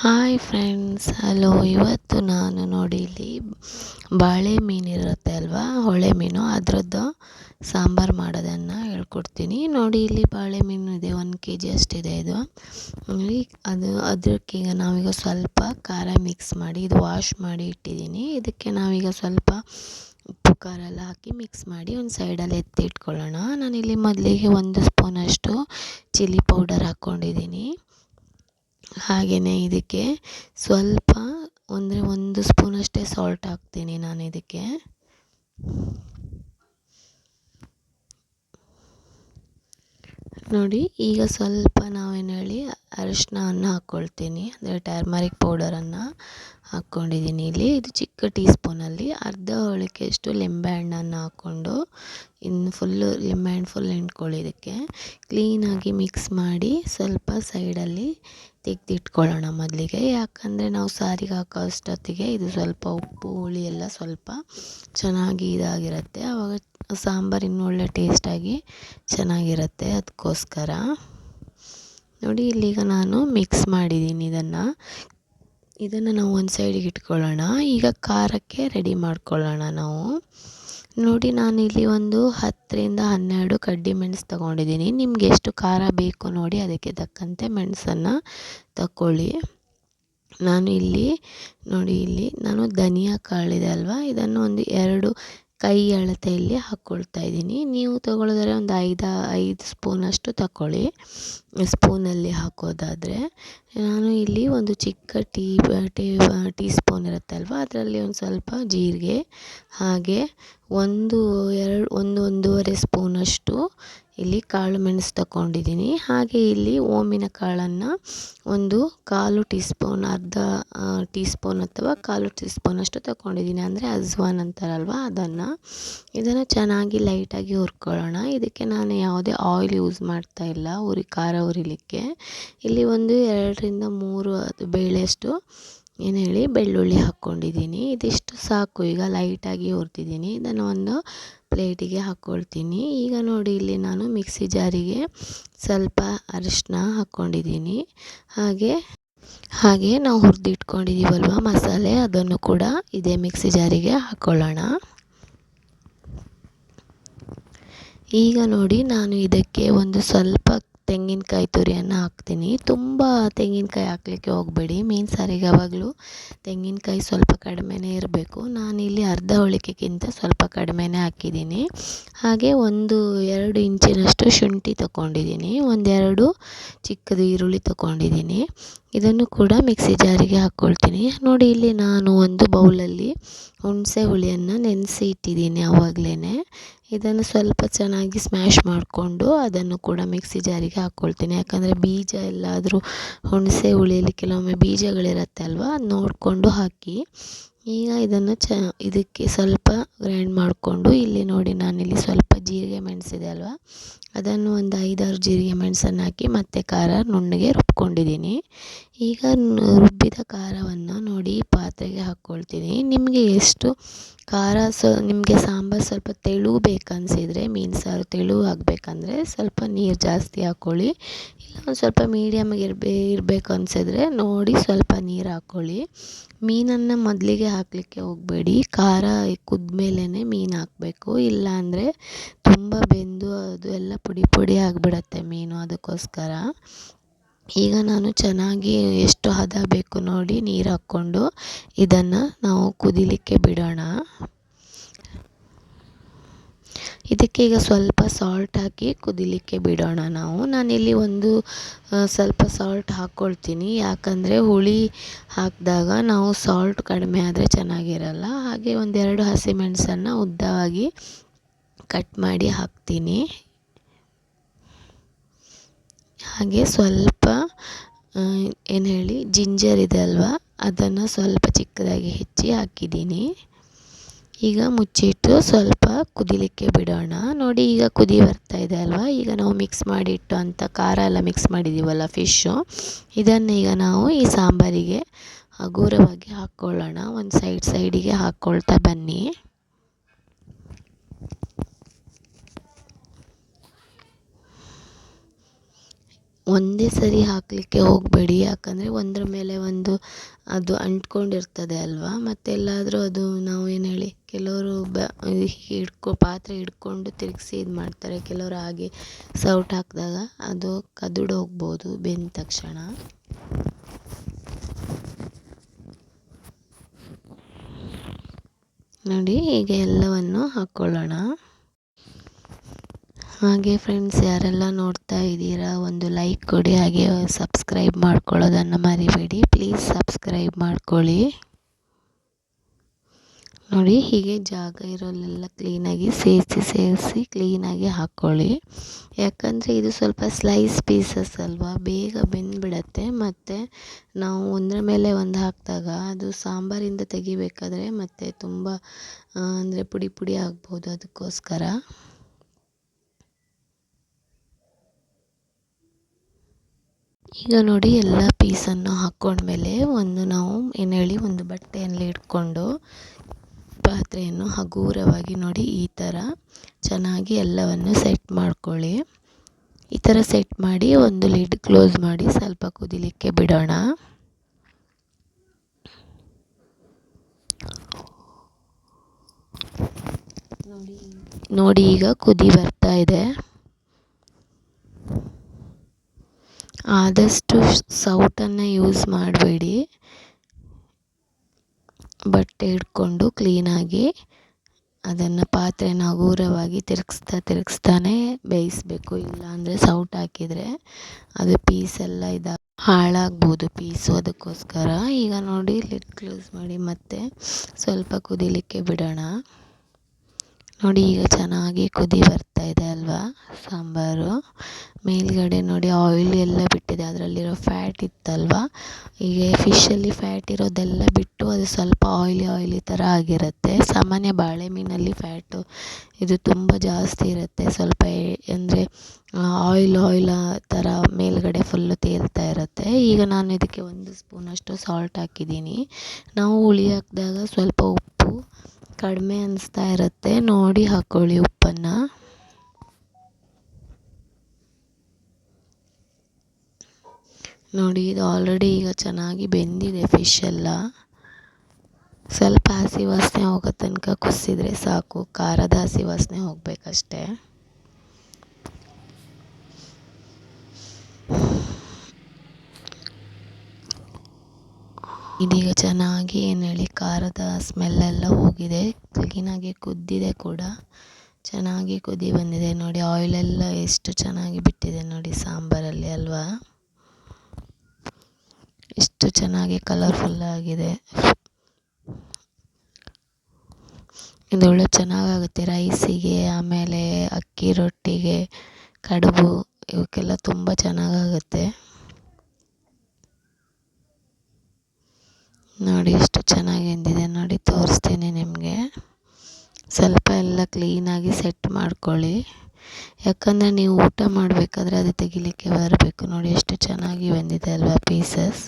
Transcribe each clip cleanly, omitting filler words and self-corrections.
Hi friends, hello. ಇವತ್ತು ನಾನು ನೋಡಿ ಇಲ್ಲಿ ಬಾಳೆ ಮೀನಿರುತ್ತೆ ಅಲ್ವಾ, ಹೊಳೆ ಮೀನು, ಅದರದ್ದು ಸಾಂಬಾರು ಮಾಡೋದನ್ನು ಹೇಳ್ಕೊಡ್ತೀನಿ. ನೋಡಿ ಇಲ್ಲಿ ಬಾಳೆ ಮೀನು ಇದೆ, 1 kg ಅಷ್ಟಿದೆ ಇದು. ನೋಡಿ ಅದಕ್ಕೀಗ ನಾವೀಗ ಸ್ವಲ್ಪ ಖಾರ ಮಿಕ್ಸ್ ಮಾಡಿ, ಇದು ವಾಶ್ ಮಾಡಿ ಇಟ್ಟಿದ್ದೀನಿ. ಇದಕ್ಕೆ ನಾವೀಗ ಸ್ವಲ್ಪ ಉಪ್ಪು ಖಾರ ಎಲ್ಲ ಹಾಕಿ ಮಿಕ್ಸ್ ಮಾಡಿ ಒಂದು ಸೈಡಲ್ಲಿ ಎತ್ತಿ ಇಟ್ಕೊಳ್ಳೋಣ. ನಾನಿಲ್ಲಿ ಮೊದಲಿಗೆ 1 ಸ್ಪೂನಷ್ಟು ಚಿಲ್ಲಿ ಪೌಡರ್ ಹಾಕ್ಕೊಂಡಿದ್ದೀನಿ. ಹಾಗೆಯೇ ಇದಕ್ಕೆ ಸ್ವಲ್ಪ ಅಂದರೆ 1 ಸ್ಪೂನಷ್ಟೇ ಸಾಲ್ಟ್ ಹಾಕ್ತೀನಿ ನಾನು ಇದಕ್ಕೆ. ನೋಡಿ ಈಗ ಸ್ವಲ್ಪ ನಾವೇನು ಹೇಳಿ ಅರಿಶಿನವನ್ನು ಹಾಕ್ಕೊಳ್ತೀನಿ, ಅಂದರೆ ಟರ್ಮರಿಕ್ ಪೌಡರನ್ನು ಹಾಕ್ಕೊಂಡಿದ್ದೀನಿ ಇಲ್ಲಿ. ಇದು ಚಿಕ್ಕ ಟೀ ಸ್ಪೂನಲ್ಲಿ ಅರ್ಧ ಹೋಳಿಕೆಯಷ್ಟು ಲಿಂಬೆಹಣ್ಣನ್ನು ಹಾಕ್ಕೊಂಡು ಫುಲ್ಲು ಲಿಂಬೆಹಣ್ಣು ಫುಲ್ ಹಿಂಡ್ಕೊಳ್ಳಿ. ಇದಕ್ಕೆ ಕ್ಲೀನಾಗಿ ಮಿಕ್ಸ್ ಮಾಡಿ ಸ್ವಲ್ಪ ಸೈಡಲ್ಲಿ ತೆಗೆದಿಟ್ಕೊಳ್ಳೋಣ ಮೊದಲಿಗೆ. ಯಾಕಂದರೆ ನಾವು ಸಾರಿಗೆ ಹಾಕೋ ಅಷ್ಟೊತ್ತಿಗೆ ಇದು ಸ್ವಲ್ಪ ಉಪ್ಪು ಹುಳಿ ಎಲ್ಲ ಸ್ವಲ್ಪ ಚೆನ್ನಾಗಿ ಇದಾಗಿರುತ್ತೆ, ಆವಾಗ ಸಾಂಬಾರು ಇನ್ನೂ ಒಳ್ಳೆ ಟೇಸ್ಟಾಗಿ ಚೆನ್ನಾಗಿರುತ್ತೆ. ಅದಕ್ಕೋಸ್ಕರ ನೋಡಿ ಇಲ್ಲೀಗ ನಾನು ಮಿಕ್ಸ್ ಮಾಡಿದ್ದೀನಿ ಇದನ್ನು ನಾವು ಒಂದು ಸೈಡಿಗೆ ಇಟ್ಕೊಳ್ಳೋಣ. ಈಗ ಖಾರಕ್ಕೆ ರೆಡಿ ಮಾಡ್ಕೊಳ್ಳೋಣ ನಾವು. ನೋಡಿ ನಾನಿಲ್ಲಿ ಒಂದು 10ರಿಂದ 12 ಕಡ್ಡಿ ಮೆಣಸು ತೊಗೊಂಡಿದ್ದೀನಿ. ನಿಮ್ಗೆ ಎಷ್ಟು ಖಾರ ಬೇಕು ನೋಡಿ ಅದಕ್ಕೆ ತಕ್ಕಂತೆ ಮೆಣಸನ್ನು ತಗೊಳ್ಳಿ. ನಾನು ಧನಿಯಾ ಕಾಳಿದೆ ಅಲ್ವಾ, ಇದನ್ನು ಒಂದು 2 ಕೈ ಅಳತೆಯಲ್ಲಿ ಹಾಕ್ಕೊಳ್ತಾ ಇದ್ದೀನಿ. ನೀವು ತಗೊಳ್ಳೋದಾದ್ರೆ ಒಂದು 5 ಸ್ಪೂನಷ್ಟು ತಗೊಳ್ಳಿ, ಸ್ಪೂನಲ್ಲಿ ಹಾಕೋದಾದರೆ. ನಾನು ಇಲ್ಲಿ ಒಂದು ಚಿಕ್ಕ ಟೀ ಸ್ಪೂನ್ ಇರುತ್ತೆ ಅಲ್ವಾ, ಅದರಲ್ಲಿ ಒಂದು ಸ್ವಲ್ಪ ಜೀರಿಗೆ, ಹಾಗೆ 1-1.5 ಸ್ಪೂನಷ್ಟು ಇಲ್ಲಿ ಕಾಳು ಮೆಣಸು ತಗೊಂಡಿದ್ದೀನಿ. ಹಾಗೆ ಇಲ್ಲಿ ಓಮಿನ ಕಾಳನ್ನು ಒಂದು 1/4 ಟೀ ಸ್ಪೂನ್, ಅರ್ಧ ಟೀ ಸ್ಪೂನ್ ಅಥವಾ 1/4 ಟೀ ಸ್ಪೂನಷ್ಟು ತಗೊಂಡಿದ್ದೀನಿ, ಅಂದರೆ ಅಜ್ವಾನ್ ಅಂತಾರಲ್ವ ಇದನ್ನು ಚೆನ್ನಾಗಿ ಲೈಟಾಗಿ ಹುರ್ಕೊಳ್ಳೋಣ. ಇದಕ್ಕೆ ನಾನು ಯಾವುದೇ ಆಯಿಲ್ ಯೂಸ್ ಮಾಡ್ತಾ ಇಲ್ಲ, ಖಾರ ಹುರಿಲಿಕ್ಕೆ. ಇಲ್ಲಿ ಒಂದು 2ರಿಂದ 3 ಬೇಳೆಯಷ್ಟು ಬೆಳ್ಳುಳ್ಳಿ ಹಾಕ್ಕೊಂಡಿದ್ದೀನಿ. ಇದಿಷ್ಟು ಸಾಕು. ಈಗ ಲೈಟಾಗಿ ಹುರಿದಿದ್ದೀನಿ. ಇದನ್ನು ಒಂದು ಪ್ಲೇಟಿಗೆ ಹಾಕ್ಕೊಳ್ತೀನಿ. ಈಗ ನೋಡಿ ಇಲ್ಲಿ ನಾನು ಮಿಕ್ಸಿ ಜಾರಿಗೆ ಸ್ವಲ್ಪ ಅರಿಶಿನ ಹಾಕ್ಕೊಂಡಿದ್ದೀನಿ. ಹಾಗೆ ನಾವು ಹುರಿದಿಟ್ಕೊಂಡಿದ್ದೀವಲ್ವ ಮಸಾಲೆ, ಅದನ್ನು ಕೂಡ ಇದೇ ಮಿಕ್ಸಿ ಜಾರಿಗೆ ಹಾಕ್ಕೊಳ್ಳೋಣ. ಈಗ ನೋಡಿ ನಾನು ಇದಕ್ಕೆ ಒಂದು ಸ್ವಲ್ಪ ತೆಂಗಿನಕಾಯಿ ತುರಿಯನ್ನು ಹಾಕ್ತೀನಿ. ತುಂಬ ತೆಂಗಿನಕಾಯಿ ಹಾಕಲಿಕ್ಕೆ ಹೋಗಬೇಡಿ, ಮೀನು ಸಾರಿಗೆ ಯಾವಾಗಲೂ ತೆಂಗಿನಕಾಯಿ ಸ್ವಲ್ಪ ಕಡಿಮೆನೇ ಇರಬೇಕು. ನಾನಿಲ್ಲಿ ಅರ್ಧ ಹೋಳಿಗೆಗಿಂತ ಸ್ವಲ್ಪ ಕಡಿಮೆನೇ ಹಾಕಿದ್ದೀನಿ. ಹಾಗೆ 1-2 ಇಂಚಿನಷ್ಟು ಶುಂಠಿ ತೊಗೊಂಡಿದ್ದೀನಿ, 1-2 ಚಿಕ್ಕದು ಈರುಳ್ಳಿ ತೊಗೊಂಡಿದ್ದೀನಿ. ಇದನ್ನು ಕೂಡ ಮಿಕ್ಸಿ ಜಾರಿಗೆ ಹಾಕ್ಕೊಳ್ತೀನಿ. ನೋಡಿ ಇಲ್ಲಿ ನಾನು ಒಂದು ಬೌಲಲ್ಲಿ ಹುಣಸೆ ಹುಳಿಯನ್ನು ನೆನೆಸಿ ಇಟ್ಟಿದ್ದೀನಿ ಆವಾಗಲೇ. ಇದನ್ನು ಸ್ವಲ್ಪ ಚೆನ್ನಾಗಿ ಸ್ಮ್ಯಾಶ್ ಮಾಡಿಕೊಂಡು ಅದನ್ನು ಕೂಡ ಮಿಕ್ಸಿ ಜಾರಿಗೆ ಹಾಕ್ಕೊಳ್ತೀನಿ. ಯಾಕಂದರೆ ಬೀಜ ಎಲ್ಲಾದರೂ ಹುಣಸೆ ಹುಳಿಯಲ್ಲಿ ಕೆಲವೊಮ್ಮೆ ಬೀಜಗಳಿರುತ್ತೆ ಅಲ್ವಾ, ಅದು ನೋಡಿಕೊಂಡು ಹಾಕಿ. ಈಗ ಇದನ್ನು ಇದಕ್ಕೆ ಸ್ವಲ್ಪ ಗ್ರೈಂಡ್ ಮಾಡಿಕೊಂಡು, ಇಲ್ಲಿ ನೋಡಿ ನಾನಿಲ್ಲಿ ಸ್ವಲ್ಪ ಜೀರಿಗೆ ಮೆಣಸಿದೆ ಅಲ್ವಾ, ಅದನ್ನು ಒಂದು 5-6 ಜೀರಿಗೆ ಮೆಣಸನ್ನು ಹಾಕಿ ಮತ್ತೆ ಖಾರ ನುಣ್ಣಗೆ ರುಬ್ಕೊಂಡಿದ್ದೀನಿ. ಈಗ ರುಬ್ಬಿದ ಖಾರವನ್ನು ನೋಡಿ ಪಾತ್ರೆಗೆ ಹಾಕ್ಕೊಳ್ತೀನಿ. ನಿಮಗೆ ಎಷ್ಟು ಖಾರ ನಿಮಗೆ ಸಾಂಬಾರು ಸ್ವಲ್ಪ ತೆಳು ಬೇಕನ್ಸಿದ್ರೆ, ಮೀನು ಸಾರು ತೆಳು ಆಗಬೇಕಂದ್ರೆ ಸ್ವಲ್ಪ ನೀರು ಜಾಸ್ತಿ ಹಾಕ್ಕೊಳ್ಳಿ. ಇಲ್ಲ ಒಂದು ಸ್ವಲ್ಪ ಮೀಡಿಯಮ್ಗೆ ಇರಬೇಕು ಅನಿಸಿದ್ರೆ ನೋಡಿ ಸ್ವಲ್ಪ ನೀರು ಹಾಕ್ಕೊಳ್ಳಿ. ಮೀನನ್ನು ಮೊದಲಿಗೆ ಹಾಕಲಿಕ್ಕೆ ಹೋಗಬೇಡಿ, ಖಾರ ಕುದ್ಮೇಲೇ ಮೀನು ಹಾಕಬೇಕು. ಇಲ್ಲಾಂದರೆ ತುಂಬ ಬೆಂದು ಅದು ಎಲ್ಲ ಪುಡಿ ಆಗಿಬಿಡತ್ತೆ ಮೀನು, ಅದಕ್ಕೋಸ್ಕರ. ಈಗ ನಾನು ಚೆನ್ನಾಗಿ ಎಷ್ಟು ಹದ ಬೇಕು ನೋಡಿ ನೀರು ಹಾಕ್ಕೊಂಡು ಇದನ್ನು ನಾವು ಕುದಿಲಿಕ್ಕೆ ಬಿಡೋಣ. ಇದಕ್ಕೆ ಈಗ ಸ್ವಲ್ಪ ಸಾಲ್ಟ್ ಹಾಕಿ ಕುದಿಲಿಕ್ಕೆ ಬಿಡೋಣ ನಾವು. ನಾನಿಲ್ಲಿ ಸ್ವಲ್ಪ ಸಾಲ್ಟ್ ಹಾಕ್ಕೊಳ್ತೀನಿ, ಯಾಕಂದರೆ ಹುಳಿ ಹಾಕಿದಾಗ ನಾವು ಸಾಲ್ಟ್ ಕಡಿಮೆ ಆದರೆ ಚೆನ್ನಾಗಿರಲ್ಲ. ಹಾಗೆ 1-2 ಹಸಿಮೆಣಸನ್ನು ಉದ್ದವಾಗಿ ಕಟ್ ಮಾಡಿ ಹಾಕ್ತೀನಿ. ಹಾಗೆ ಸ್ವಲ್ಪ ಜಿಂಜರ್ ಇದೆ ಅಲ್ವಾ, ಅದನ್ನು ಸ್ವಲ್ಪ ಚಿಕ್ಕದಾಗಿ ಹೆಚ್ಚಿ ಹಾಕಿದ್ದೀನಿ. ಈಗ ಮುಚ್ಚಿಟ್ಟು ಸ್ವಲ್ಪ ಕುದಿಲಿಕ್ಕೆ ಬಿಡೋಣ. ನೋಡಿ ಈಗ ಕುದಿ ಬರ್ತಾ ಇದೆ ಅಲ್ವಾ, ಈಗ ನಾವು ಮಿಕ್ಸ್ ಮಾಡಿಟ್ಟು ಅಂತ ಖಾರ ಎಲ್ಲ ಮಿಕ್ಸ್ ಮಾಡಿದ್ದೀವಲ್ಲ ಫಿಶ್ಶು, ಇದನ್ನು ಈಗ ನಾವು ಈ ಸಾಂಬಾರಿಗೆ ಹಗುರವಾಗಿ ಹಾಕ್ಕೊಳ್ಳೋಣ. ಒಂದು ಸೈಡಿಗೆ ಹಾಕ್ಕೊಳ್ತಾ ಬನ್ನಿ. ಒಂದೇ ಸರಿ ಹಾಕಲಿಕ್ಕೆ ಹೋಗಬೇಡಿ, ಯಾಕಂದರೆ ಒಂದರ ಮೇಲೆ ಒಂದು ಅದು ಅಂಟ್ಕೊಂಡಿರ್ತದೆ ಅಲ್ವಾ. ಮತ್ತೆಲ್ಲಾದರೂ ಅದು ನಾವು ಏನು ಹೇಳಿ, ಕೆಲವರು ಪಾತ್ರೆ ಹಿಡ್ಕೊಂಡು ತಿರುಗಿಸಿ ಇದು ಮಾಡ್ತಾರೆ, ಕೆಲವರು ಹಾಗೆ ಸೌಟ್ ಹಾಕಿದಾಗ ಅದು ಕದುಡು ಹೋಗ್ಬೋದು ಬೆಂದ ತಕ್ಷಣ. ನೋಡಿ, ಈಗ ಎಲ್ಲವನ್ನು ಹಾಕ್ಕೊಳ್ಳೋಣ. ಹಾಗೆ ಫ್ರೆಂಡ್ಸ್, ಯಾರೆಲ್ಲ ನೋಡ್ತಾ ಇದ್ದೀರಾ ಒಂದು ಲೈಕ್ ಕೊಡಿ, ಹಾಗೆ ಸಬ್ಸ್ಕ್ರೈಬ್ ಮಾಡ್ಕೊಳ್ಳೋದನ್ನು ಮರಿಬೇಡಿ. ಪ್ಲೀಸ್ ಸಬ್ಸ್ಕ್ರೈಬ್ ಮಾಡ್ಕೊಳ್ಳಿ. ನೋಡಿ, ಹೀಗೆ ಜಾಗ ಇರೋಲ್ಲೆಲ್ಲ ಕ್ಲೀನಾಗಿ ಸೇರಿಸಿ ಕ್ಲೀನಾಗಿ ಹಾಕ್ಕೊಳ್ಳಿ. ಯಾಕಂದರೆ ಇದು ಸ್ವಲ್ಪ ಸ್ಲೈಸ್ ಪೀಸಸ್ ಅಲ್ವಾ, ಬೇಗ ಬೆಂದುಬಿಡತ್ತೆ. ಮತ್ತು ನಾವು ಒಂದರ ಮೇಲೆ ಒಂದು ಹಾಕಿದಾಗ ಅದು ಸಾಂಬಾರಿಂದ ತೆಗಿಬೇಕಾದ್ರೆ ಮತ್ತು ತುಂಬ ಅಂದರೆ ಪುಡಿ ಪುಡಿ ಆಗ್ಬೋದು, ಅದಕ್ಕೋಸ್ಕರ. ಈಗ ನೋಡಿ, ಎಲ್ಲ ಪೀಸನ್ನು ಹಾಕ್ಕೊಂಡ್ಮೇಲೆ ನಾವು ಏನು ಹೇಳಿ ಒಂದು ಬಟ್ಟೆಯಲ್ಲಿ ಇಟ್ಕೊಂಡು ಪಾತ್ರೆಯನ್ನು ಹಗುರವಾಗಿ ನೋಡಿ ಈ ಥರ ಚೆನ್ನಾಗಿ ಎಲ್ಲವನ್ನು ಸೆಟ್ ಮಾಡ್ಕೊಳ್ಳಿ. ಈ ಥರ ಸೆಟ್ ಮಾಡಿ ಒಂದು ಲಿಡ್ ಕ್ಲೋಸ್ ಮಾಡಿ ಸ್ವಲ್ಪ ಕುದಿಲಿಕ್ಕೆ ಬಿಡೋಣ. ನೋಡಿ, ಈಗ ಕುದಿ ಬರ್ತಾ ಇದೆ. ಆದಷ್ಟು ಸೌಟನ್ನು ಯೂಸ್ ಮಾಡಬೇಡಿ, ಬಟ್ಟೆ ಹಿಡ್ಕೊಂಡು ಕ್ಲೀನಾಗಿ ಅದನ್ನು ಪಾತ್ರೆನ ಹಗುರವಾಗಿ ತಿರುಗಿಸ್ತಾನೆ ಬೇಯಿಸಬೇಕು. ಇಲ್ಲಾಂದರೆ ಸೌಟ್ ಹಾಕಿದರೆ ಅದು ಪೀಸೆಲ್ಲ ಹಾಳಾಗ್ಬೋದು ಪೀಸು, ಅದಕ್ಕೋಸ್ಕರ. ಈಗ ನೋಡಿ, ಲಿಡ್ ಕ್ಲೋಸ್ ಮಾಡಿ ಮತ್ತೆ ಸ್ವಲ್ಪ ಕುದಿಲಿಕ್ಕೆ ಬಿಡೋಣ. ನೋಡಿ, ಈಗ ಚೆನ್ನಾಗಿ ಕುದಿ ಬರ್ತಾ ಇದೆ ಅಲ್ವಾ ಸಾಂಬಾರು. ಮೇಲ್ಗಡೆ ನೋಡಿ ಆಯಿಲ್ ಎಲ್ಲ ಬಿಟ್ಟಿದೆ, ಅದರಲ್ಲಿರೋ ಫ್ಯಾಟ್ ಇತ್ತಲ್ವಾ. ಈಗ ಫಿಶಲ್ಲಿ ಫ್ಯಾಟ್ ಇರೋದೆಲ್ಲ ಬಿಟ್ಟು ಅದು ಸ್ವಲ್ಪ ಆಯಿಲಿ ಥರ ಆಗಿರುತ್ತೆ. ಸಾಮಾನ್ಯ ಬಾಳೆ ಮೀನಲ್ಲಿ ಫ್ಯಾಟು ಇದು ತುಂಬ ಜಾಸ್ತಿ ಇರುತ್ತೆ, ಸ್ವಲ್ಪ ಅಂದರೆ ಆಯಿಲ್ ಥರ ಮೇಲ್ಗಡೆ ಫುಲ್ಲು ತೇಲ್ತಾ ಇರುತ್ತೆ. ಈಗ ನಾನು ಇದಕ್ಕೆ 1 ಸ್ಪೂನಷ್ಟು ಸಾಲ್ಟ್ ಹಾಕಿದ್ದೀನಿ. ನಾವು ಹುಳಿ ಹಾಕಿದಾಗ ಸ್ವಲ್ಪ ಉಪ್ಪು ಕಡಿಮೆ ಅನಿಸ್ತಾ ಇರುತ್ತೆ, ನೋಡಿ ಹಾಕ್ಕೊಳ್ಳಿ ಉಪ್ಪನ್ನು. ನೋಡಿ, ಇದು ಆಲ್ರೆಡಿ ಈಗ ಚೆನ್ನಾಗಿ ಬೆಂದಿದೆ ಫಿಶ್ ಎಲ್ಲ. ಸ್ವಲ್ಪ ಹಸಿ ವಾಸನೆ ಹೋಗೋ ತನಕ ಕುದಿಸಿದ್ರೆ ಸಾಕು, ಖಾರದ ಹಸಿ ವಾಸನೆ ಹೋಗಬೇಕಷ್ಟೆ. ಇದೀಗ ಚೆನ್ನಾಗಿ ಏನು ಹೇಳಿ ಖಾರದ ಸ್ಮೆಲ್ಲೆಲ್ಲ ಹೋಗಿದೆ, ಕ್ಲೀನಾಗಿ ಕುದ್ದಿದೆ ಕೂಡ, ಚೆನ್ನಾಗಿ ಕುದಿ ಬಂದಿದೆ. ನೋಡಿ, ಆಯಿಲೆಲ್ಲ ಎಷ್ಟು ಚೆನ್ನಾಗಿ ಬಿಟ್ಟಿದೆ ನೋಡಿ ಸಾಂಬಾರಲ್ಲಿ ಅಲ್ವಾ, ಎಷ್ಟು ಚೆನ್ನಾಗಿ ಕಲರ್ಫುಲ್ ಆಗಿದೆ. ಇದು ಒಳ್ಳೆ ಚೆನ್ನಾಗಾಗುತ್ತೆ ರೈಸಿಗೆ, ಆಮೇಲೆ ಅಕ್ಕಿ ರೊಟ್ಟಿಗೆ, ಕಡುಬು ಇವಕ್ಕೆಲ್ಲ ತುಂಬ ಚೆನ್ನಾಗಾಗುತ್ತೆ. ನೋಡಿ, ಎಷ್ಟು ಚೆನ್ನಾಗಿ ಬೆಂದಿದೆ ನೋಡಿ, ತೋರಿಸ್ತೀನಿ ನಿಮಗೆ. ಸ್ವಲ್ಪ ಎಲ್ಲ ಕ್ಲೀನಾಗಿ ಸೆಟ್ ಮಾಡ್ಕೊಳ್ಳಿ, ಯಾಕಂದರೆ ನೀವು ಊಟ ಮಾಡಬೇಕಾದ್ರೆ ಅದು ತೆಗಿಲಿಕ್ಕೆ ಬರಬೇಕು. ನೋಡಿ, ಎಷ್ಟು ಚೆನ್ನಾಗಿ ಬಂದಿದೆ ಅಲ್ವಾ ಪೀಸಸ್.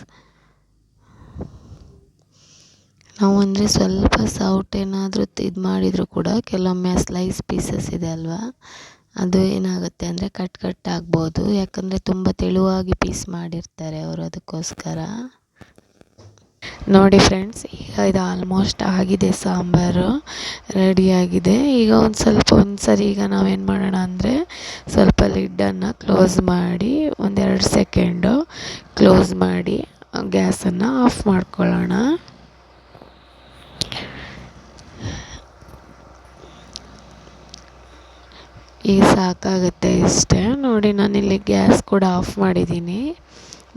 ನಾವು ಅಂದರೆ ಸ್ವಲ್ಪ ಸೌಟ್ ಏನಾದರೂ ಇದು ಮಾಡಿದರೂ ಕೂಡ ಕೆಲವೊಮ್ಮೆ ಸ್ಲೈಸ್ ಪೀಸಸ್ ಇದೆ ಅಲ್ವಾ, ಅದು ಏನಾಗುತ್ತೆ ಅಂದರೆ ಕಟ್ ಆಗ್ಬೋದು, ಯಾಕಂದರೆ ತುಂಬ ತೆಳುವಾಗಿ ಪೀಸ್ ಮಾಡಿರ್ತಾರೆ ಅವರು, ಅದಕ್ಕೋಸ್ಕರ. ನೋಡಿ ಫ್ರೆಂಡ್ಸ್, ಈಗ ಇದು ಆಲ್ಮೋಸ್ಟ್ ಆಗಿದೆ, ಸಾಂಬಾರು ರೆಡಿಯಾಗಿದೆ. ಈಗ ಒಂದು ಸರಿ ಈಗ ನಾವೇನು ಮಾಡೋಣ ಅಂದರೆ ಸ್ವಲ್ಪ ಲಿಡ್ಡನ್ನು ಕ್ಲೋಸ್ ಮಾಡಿ 1-2 ಸೆಕೆಂಡು ಕ್ಲೋಸ್ ಮಾಡಿ ಗ್ಯಾಸನ್ನು ಆಫ್ ಮಾಡ್ಕೊಳ್ಳೋಣ. ಈಗ ಸಾಕಾಗುತ್ತೆ ಇಷ್ಟೇ. ನೋಡಿ, ನಾನಿಲ್ಲಿ ಗ್ಯಾಸ್ ಕೂಡ ಆಫ್ ಮಾಡಿದ್ದೀನಿ.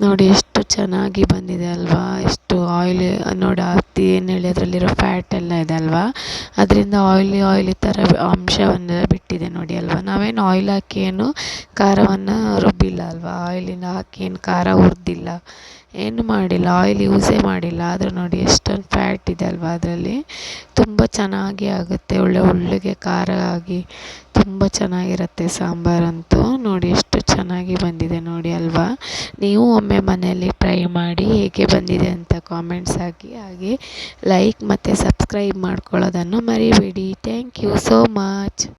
ನೋಡಿ, ಎಷ್ಟು ಚೆನ್ನಾಗಿ ಬಂದಿದೆ ಅಲ್ವಾ, ಎಷ್ಟು ಆಯಿಲಿ ನೋಡಿ, ಏನು ಹೇಳಿ ಅದರಲ್ಲಿರೋ ಫ್ಯಾಟ್ ಎಲ್ಲ ಇದೆ ಅಲ್ವಾ, ಅದರಿಂದ ಆಯಿಲಿ ಥರ ಅಂಶವನ್ನು ಬಿಟ್ಟಿದೆ ನೋಡಿ ಅಲ್ವಾ. ನಾವೇನು ಆಯಿಲ್ ಹಾಕಿ ಏನು ಖಾರವನ್ನು ರುಬ್ಬಿಲ್ಲ ಅಲ್ವಾ, ಆಯಿಲಿನ ಹಾಕಿ ಏನು ಖಾರ ಹುರಿದಿಲ್ಲ, ಏನು ಮಾಡಿಲ್ಲ, ಆಯಿಲ್ ಯೂಸೇ ಮಾಡಿಲ್ಲ. ಆದರೂ ನೋಡಿ ಎಷ್ಟೊಂದು ಫ್ಯಾಟ್ ಇದೆ ಅಲ್ವಾ ಅದರಲ್ಲಿ, ತುಂಬ ಚೆನ್ನಾಗಿ ಆಗುತ್ತೆ, ಒಳ್ಳೆಗೆ ಖಾರ ಆಗಿ ತುಂಬ ಚೆನ್ನಾಗಿರುತ್ತೆ ಸಾಂಬಾರಂತೂ. ನೋಡಿ, ಎಷ್ಟು ಚೆನ್ನಾಗಿ ಬಂದಿದೆ ನೋಡಿ ಅಲ್ವಾ. ನೀವು ಒಮ್ಮೆ ಮನೆಯಲ್ಲಿ ಟ್ರೈ ಮಾಡಿ, ಹೇಗೆ ಬಂದಿದೆ ಅಂತ ಕಾಮೆಂಟ್ಸ್ ಹಾಕಿ, ಹಾಗೆ ಲೈಕ್ ಮತ್ತು ಸಬ್ಸ್ಕ್ರೈಬ್ ಮಾಡ್ಕೊಳ್ಳೋದನ್ನು ಮರಿಬೇಡಿ. Thank you so much.